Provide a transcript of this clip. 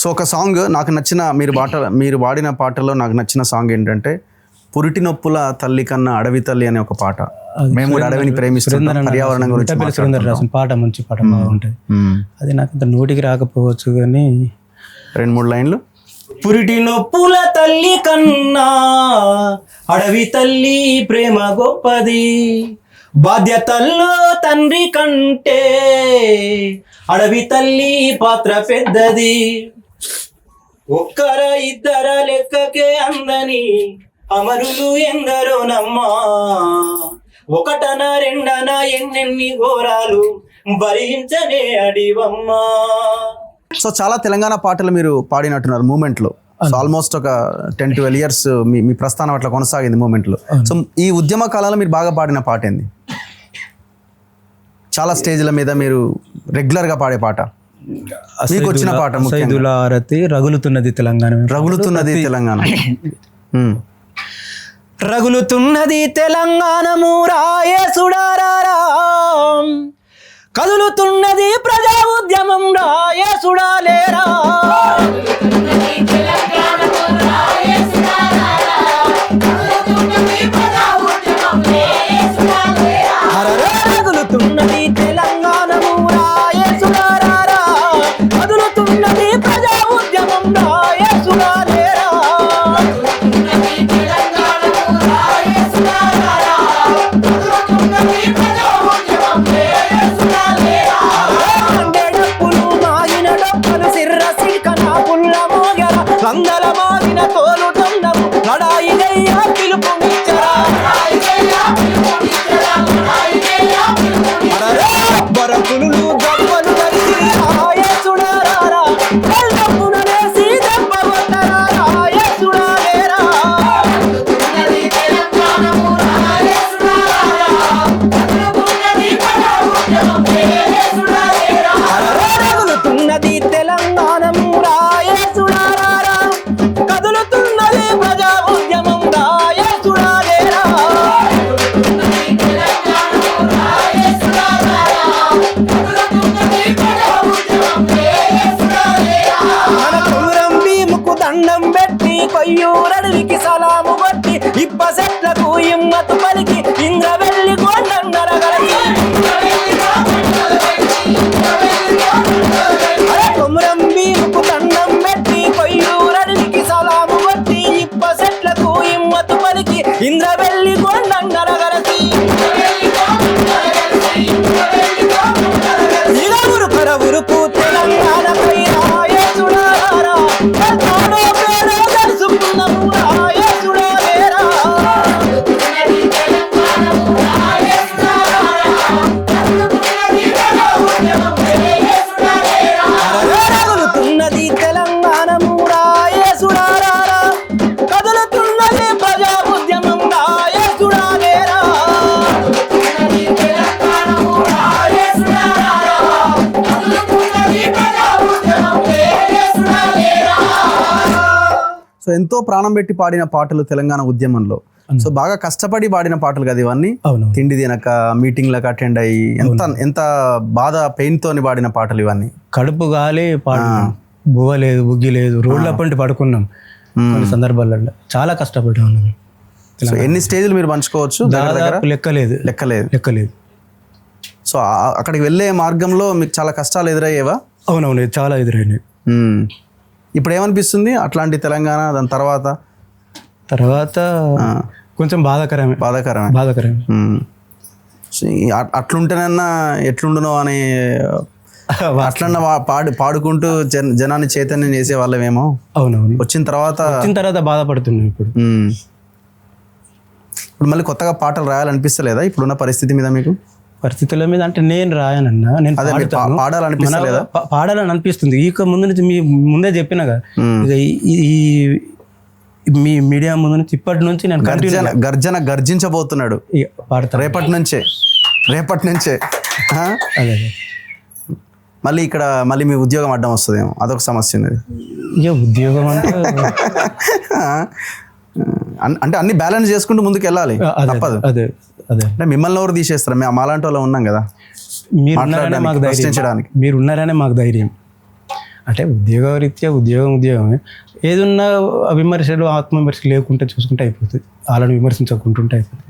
So ఒక song నాకు నచ్చిన మీరు పాడిన పాటలో నాకు నచ్చిన సాంగ్ ఏంటంటే పురిటి నొప్పుల తల్లి కన్నా అడవి తల్లి అనే ఒక పాట. మేము కూడా అడవిని ప్రేమిస్తున్నాం, పర్యావరణం గురించి పాట, మంచి పాట బాగుంటుంది. అది నాకు అంత నోటికి రాకపోవచ్చు కానీ 2-3 లైన్లు. పురిటి నొప్పుల తల్లి కన్నా అడవి తల్లి ప్రేమ గొప్పది, బాధ్యతల్లో తండ్రి కంటే అడవి తల్లి పాత్ర పెద్దది, ఒక్కర ఇద్దర లెక్కకే అందని అమరులు ఎందరో నమ్మా, ఒకటన రెండన ఎన్నెన్ని ఘోరాలు భరించనే అడివమ్మా. సో చాలా తెలంగాణ పాటలు మీరు పాడినట్టున్నారు మూమెంట్లో. సో ఆల్మోస్ట్ ఒక 10-12 years మీ ప్రస్థానం అట్లా కొనసాగింది మూమెంట్లో. సో ఈ ఉద్యమ కాలంలో మీరు బాగా పాడిన పాట ఏంది? చాలా స్టేజ్ల మీద మీరు రెగ్యులర్గా పాడే పాట, మీకు వచ్చిన పాట? ఆరతి రగులుతున్నది తెలంగాణ, రగులుతున్నది తెలంగాణ, రగులుతున్నది తెలంగాణము రాయేసుడారా, కదులుతున్నది ప్రజా ఉద్యమం రాయేసుడాలేరా, రగులుతున్నది తెలంగాణము రాయేసుడారా, కదులుతున్నది ప్రజా ఉద్యమం రాయేసుడాలేరా, వందల మాగిన తోలు దండము లడాయిగయ్యా పిలుపునిచ్చరా, బరకులు గవ్వలు కలిసి రాయేసుడారా, కళ్ళప్పున వేసి దెబ్బగొట్టరా రాయేసుడాలేరా, రగులుతున్నది తెలంగాణము రాయేసుడారా, కదులుతున్నది ప్రజా ఉద్యమం రాయేసుడాలేరా, మన కుమరం భీముకు దండం పెట్టి కొయ్యూరడవికి సలాము కొట్టి ఇప్ప సెట్లకు ఇమ్మతు పలికి ఇంద్రవెల్లి కొండన్నరగలకి, కుమరం భీముకు దండం పెట్టి కొయ్యూరడవికి సలాము కొట్టి ఇప్ప సెట్లకు ఇమ్మతు పలికి ఇంద్రవెల్లి కొండన్నరగలకి, ఇరువురు కరవురుకు తెలంగాణపై రాయేసుడారా, తాడో పేడో తెలుసుకున్నాము రాయేసుడాలేరా, రగులుతున్నది తెలంగాణము రాయేసుడారా, కదులుతున్నది ప్రజా ఉద్యమం రాయేసుడాలేరా, సో ఎంతో ప్రాణం పెట్టి పాడిన పాటలు తెలంగాణ ఉద్యమంలో. సో బాగా కష్టపడి పాడిన పాటలు కదా ఇవన్నీ. తిండి తినక మీటింగ్లకు అటెండ్ అయ్యి ఎంత బాధ పెయిన్ తోని పాడిన పాటలు ఇవన్నీ. కడుపు గాలి బువ్వ లేదు, బుగ్గి లేదు, రోడ్ల పంటి పడుకున్నాం కొన్ని సందర్భాలలో, చాలా కష్టపడి ఉన్నాం. సో ఎన్ని స్టేజ్లు మీరు పంచుకోవచ్చు? లెక్కలేదు. సో అక్కడికి వెళ్ళే మార్గంలో మీకు చాలా కష్టాలు ఎదురయ్యేవా? అవునవును, చాలా ఎదురైనాయి. ఇప్పుడు ఏమనిపిస్తుంది అట్లాంటి తెలంగాణ దాని తర్వాత కొంచెం బాధాకరమే. అట్లుంటేనన్నా ఎట్లుండునో అని అట్లన్నా పాడుకుంటూ జనాన్ని చైతన్యం చేసే వాళ్ళమేమో. అవునవును, వచ్చిన తర్వాత బాధపడుతున్నాం. ఇప్పుడు మళ్ళీ కొత్తగా పాటలు రాయాలనిపిస్తలేదా ఇప్పుడున్న పరిస్థితి మీద? మీకు పరిస్థితుల మీద అంటే నేను రాయనన్నా, నేను పాడాలనిపిస్తలేదా? పాడాలని అనిపిస్తుంది. ఇక ముందు నుంచి మీ ముందే చెప్పినగా, ఈ మీ మీడియా ముందు నుంచి ఇప్పటి నుంచి నేను గర్జించబోతున్నాడు రేపటి నుంచే. అదే మళ్ళీ మీ ఉద్యోగం అడ్డం వస్తుందేమో, అదొక సమస్య ఉన్నది. ఇక ఉద్యోగం అంటే అన్ని బ్యాలెన్స్ చేసుకుంటూ ముందుకు వెళ్ళాలి, తప్పదు. అదే అంటే మిమ్మల్ని ఎవరు తీసేస్తారు? మేము మాలాంటి వాళ్ళు ఉన్నాం కదా, మీరు ఉన్నారనే మాకు ధైర్యం. అంటే ఉద్యోగరీత్యా ఉద్యోగమే ఏదున్నా విమర్శలు ఆత్మవిమర్శ లేకుంటే చూసుకుంటే అయిపోతుంది, వాళ్ళని విమర్శించకుంటుంటే అయిపోతుంది.